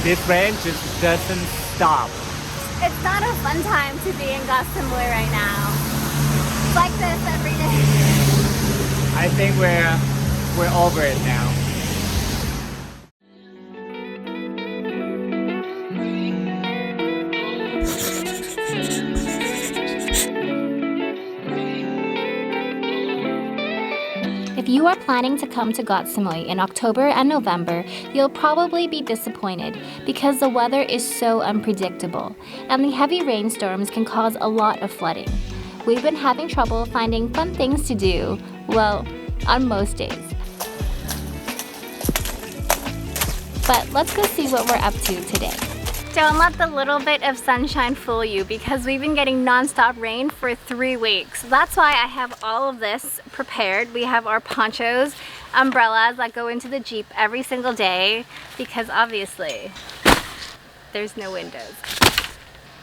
This rain just doesn't stop. It's not a fun time to be in Koh Samui right now. It's like this every day. I think we're over it now. If you are planning to come to Koh Samui in October and November, you'll probably be disappointed because the weather is so unpredictable, and the heavy rainstorms can cause a lot of flooding. We've been having trouble finding fun things to do, well, on most days. But let's go see what we're up to today. Don't let the little bit of sunshine fool you because we've been getting non-stop rain for 3 weeks. That's why I have all of this prepared. We have our ponchos, umbrellas that go into the Jeep every single day because obviously there's no windows.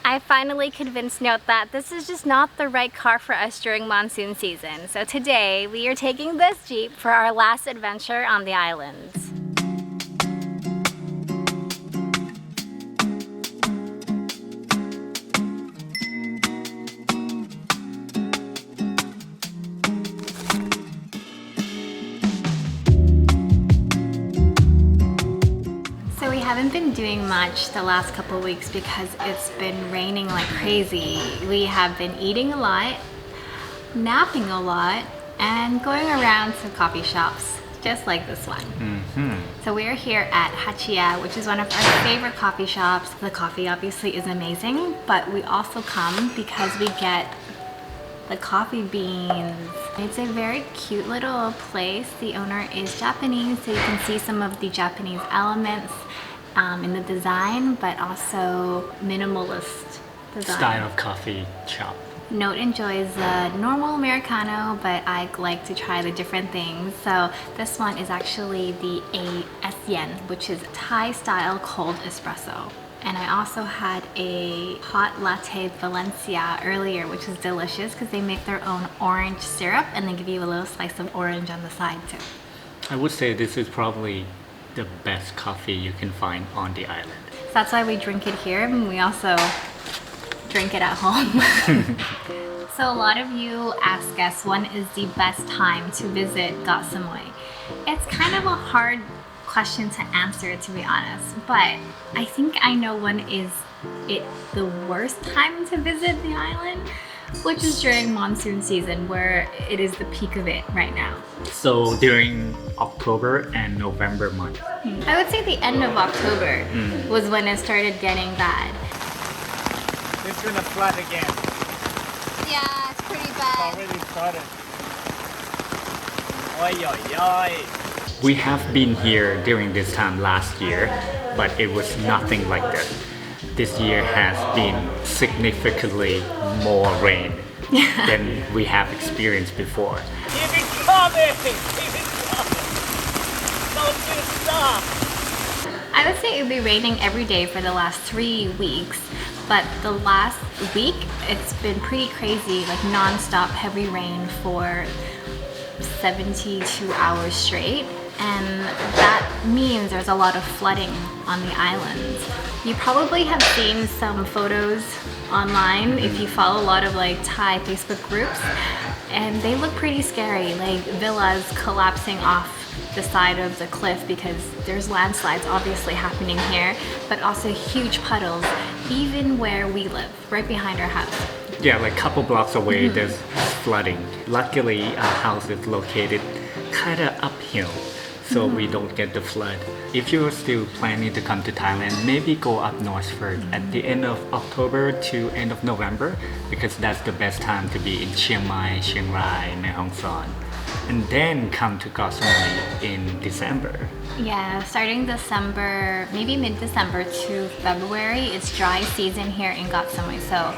I finally convinced Note that this is just not the right car for us during monsoon season. So today we are taking this Jeep for our last adventure on the islands. Haven't been doing much the last couple weeks because it's been raining like crazy. We have been eating a lot, napping a lot, and going around to coffee shops, just like this one. So we're here at Hachiya, which is one of our favorite coffee shops. The coffee obviously is amazing, but we also come because we get the coffee beans. It's a very cute little place. The owner is Japanese, so you can see some of the Japanese elements in the design, but also minimalist design. Style of coffee shop. Note enjoys the normal Americano, but I like to try the different things. So this one is actually the ASEAN, which is Thai style cold espresso. And I also had a hot latte Valencia earlier, which is delicious because they make their own orange syrup and they give you a little slice of orange on the side too. I would say this is probably the best coffee you can find on the island. So that's why we drink it here, and we also drink it at home. So a lot of you ask us when is the best time to visit Koh Samui. It's kind of a hard question to answer, to be honest, but I think I know when is it the worst time to visit the island, which is during monsoon season, where it is the peak of it right now. So during October and November month. I would say the end of October was when it started getting bad. It's gonna flood again. Yeah, it's pretty bad. It's already started. Oi, oi, oi. We have been here during this time last year, but it was nothing like this. This year has been significantly more rain than we have experienced before. Keep it coming! Keep it coming! Don't you stop! I would say it would be raining every day for the last 3 weeks, but the last week it's been pretty crazy, like non-stop heavy rain for 72 hours straight. And that means there's a lot of flooding on the islands. You probably have seen some photos online if you follow a lot of like Thai Facebook groups, and they look pretty scary, like villas collapsing off the side of the cliff because there's landslides obviously happening here, but also huge puddles even where we live, right behind our house. Yeah, like a couple blocks away there's flooding. Luckily our house is located kind of uphill, so we don't get the flood. If you're still planning to come to Thailand, maybe go up north first at the end of October to end of November, because that's the best time to be in Chiang Mai, Chiang Rai, Mae Hong Son, and then come to Koh Samui in December. Yeah, starting December, maybe mid-December to February, it's dry season here in Koh Samui, so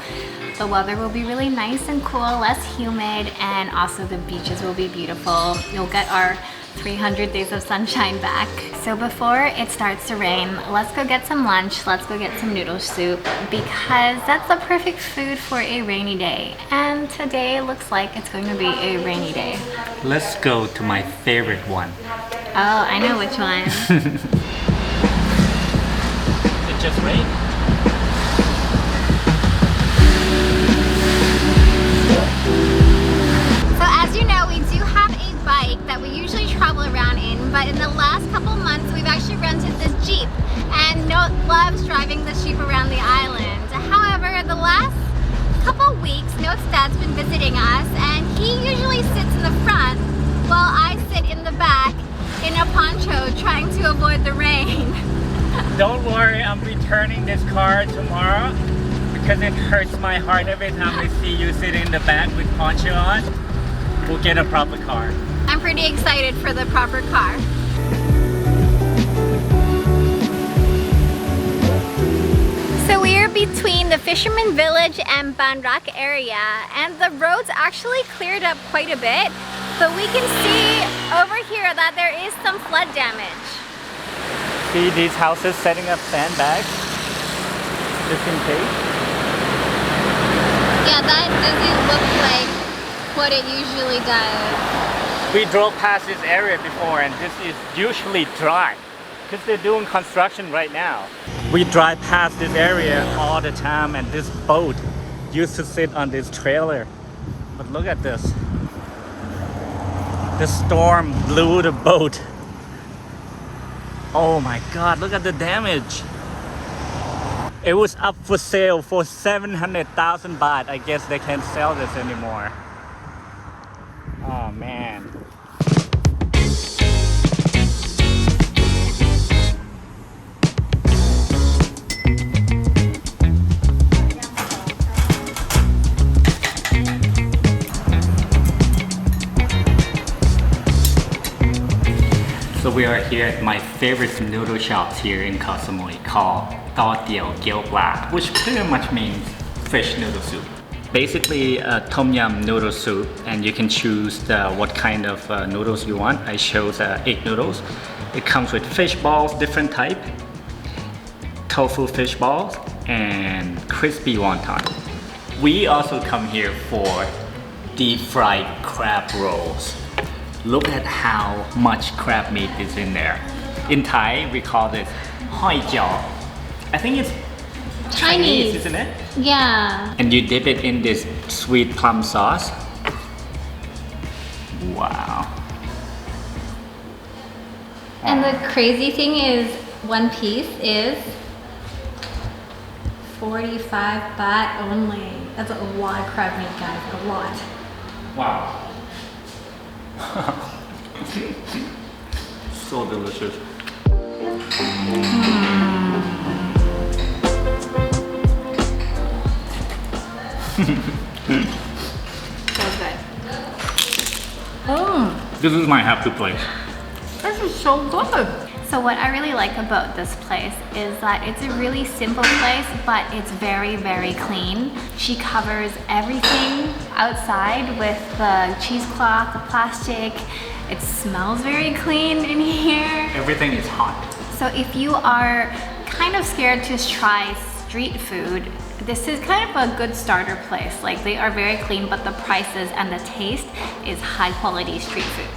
the weather will be really nice and cool, less humid, and also the beaches will be beautiful. You'll get our 300 days of sunshine back. So before it starts to rain, let's go get some lunch, let's go get some noodle soup, because that's the perfect food for a rainy day. And today looks like it's going to be a rainy day. Let's go to my favorite one. Oh, I know which one. it just rained. So as you know, we do have a bike that we usually travel around in, but in the last couple months we've actually rented this Jeep, and Note loves driving the Jeep around the island. However, the last couple weeks, Note's dad's been visiting us, and he usually sits in the front while I sit in the back in a poncho trying to avoid the rain. Don't worry, I'm returning this car tomorrow because it hurts my heart every time I see you sitting in the back with poncho on. We'll get a proper car. I'm pretty excited for the proper car. So we are between the Fisherman Village and Ban Rak area, and the roads actually cleared up quite a bit, but we can see over here that there is some flood damage. See these houses setting up sandbags just in case? Yeah, that doesn't look like what it usually does. We drove past this area before and this is usually dry because they're doing construction right now. We drive past this area all the time, and this boat used to sit on this trailer. But look at this. The storm blew the boat. Oh my god, look at the damage. It was up for sale for 700,000 baht. I guess they can't sell this anymore. Oh man. So we are here at my favorite noodle shops here in Koh Samui called Tho Tiao Kiao Pla, which pretty much means fish noodle soup. Basically a tom yum noodle soup, and you can choose what kind of noodles you want. I chose egg noodles. It comes with fish balls, different type, tofu fish balls, and crispy wonton. We also come here for deep fried crab rolls. Look at how much crab meat is in there. In Thai, we call this hoi jiao. I think it's Chinese, isn't it? Yeah. And you dip it in this sweet plum sauce. Wow. And the crazy thing is, one piece is 45 baht only. That's a lot of crab meat, guys. A lot. Wow. So delicious. So good. This is my happy place. This is so good. So what I really like about this place is that it's a really simple place, but it's very, very clean. She covers everything outside with the cheesecloth, the plastic. It smells very clean in here. Everything is hot. So if you are kind of scared to try street food, this is kind of a good starter place. Like, they are very clean, but the prices and the taste is high quality street food.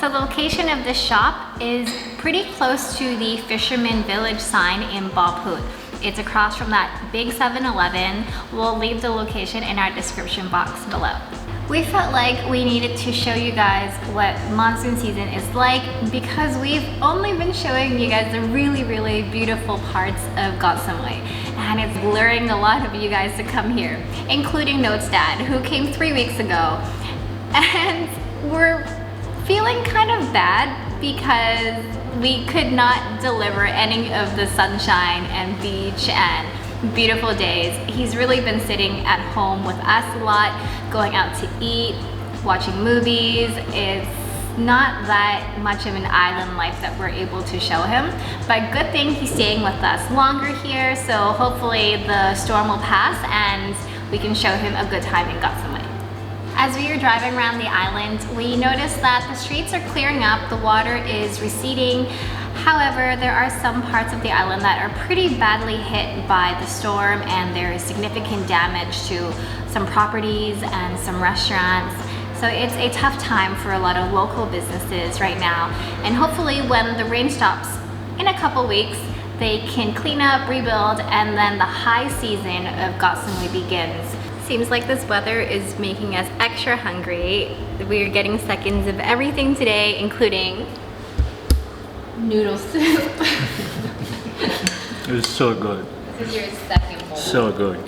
So the location of this shop is pretty close to the Fisherman Village sign in Ba Phut. It's across from that big 7-Eleven. We'll leave the location in our description box below. We felt like we needed to show you guys what monsoon season is like, because we've only been showing you guys the really, really beautiful parts of Koh Samui. And it's luring a lot of you guys to come here, including Note's dad, who came 3 weeks ago. And we're feeling kind of bad because we could not deliver any of the sunshine and beach and beautiful days. He's really been sitting at home with us a lot, going out to eat, watching movies. It's not that much of an island life that we're able to show him, but good thing he's staying with us longer here, so hopefully the storm will pass and we can show him a good time in Koh Samui. As we are driving around the island, we noticed that the streets are clearing up, the water is receding. However, there are some parts of the island that are pretty badly hit by the storm, and there is significant damage to some properties and some restaurants. So it's a tough time for a lot of local businesses right now. And hopefully when the rain stops in a couple weeks, they can clean up, rebuild, and then the high season of Koh Samui begins. Seems like this weather is making us extra hungry. We're getting seconds of everything today, including noodle soup. It was so good. This is your second bowl. So good.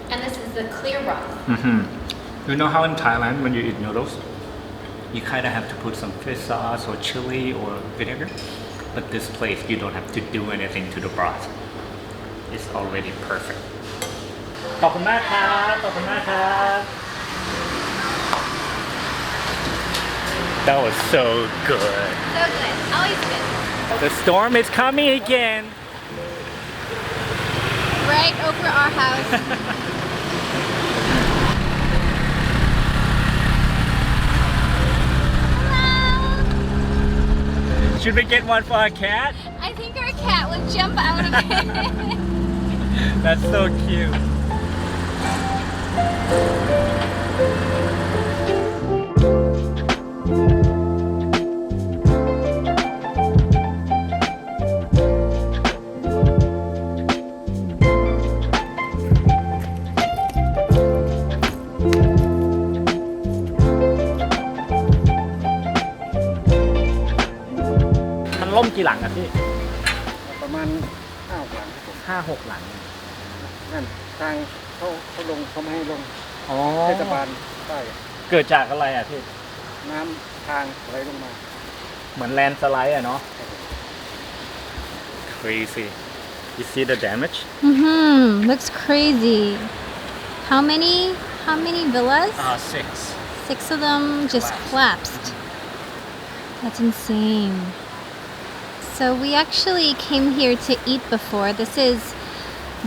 And this is the clear broth. You know how in Thailand when you eat noodles, you kind of have to put some fish sauce or chili or vinegar? But this place, you don't have to do anything to the broth. It's already perfect. ขอบคุณมากครับขอบคุณมากครับ That was so good. So good. Always good. The storm is coming again. Right over our house. Should we get one for our cat? I think our cat will jump out of it. That's so cute. มันล่มกี่หลังอะพี่ ประมาณ5 หลังครับผม 5-6 หลัง นั่นทางเขาลงเขาไม่ให้ลง อ๋อ เทศบาลใต้ เกิดจากอะไรอะพี่ น้ำทางไหลลงมา เหมือนแลนด์สไลด์อะเนาะ Crazy. You see the damage? Looks crazy. How many villas? 6. 6 of them just collapsed. That's insane. So we actually came here to eat before. This is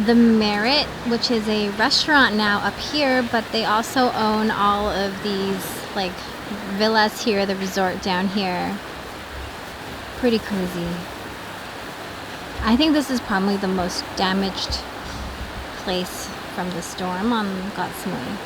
the Merit, which is a restaurant now up here, but they also own all of these like villas here, the resort down here. Pretty crazy. I think this is probably the most damaged place from the storm on Koh Samui.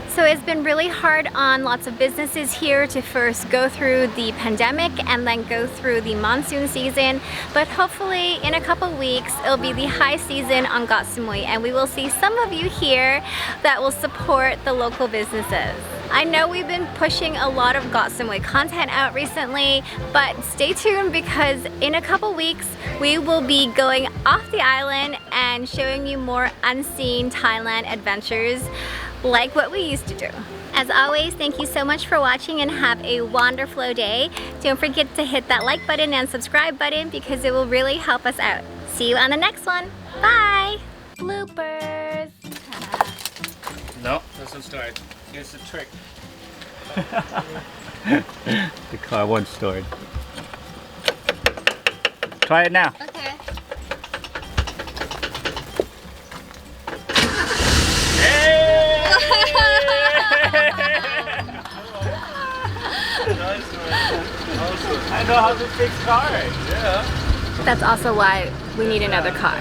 So it's been really hard on lots of businesses here to first go through the pandemic and then go through the monsoon season. But hopefully in a couple weeks, it'll be the high season on Koh Samui and we will see some of you here that will support the local businesses. I know we've been pushing a lot of Koh Samui content out recently, but stay tuned because in a couple weeks, we will be going off the island and showing you more unseen Thailand adventures like what we used to do. As always, thank you so much for watching and have a wonderful day. Don't forget to hit that like button and subscribe button because it will really help us out. See you on the next one. Bye! Bloopers! No, doesn't start. Here's the trick. The car won't start. Try it now. Okay. I know how to fix cars. Yeah. That's also why we need another car.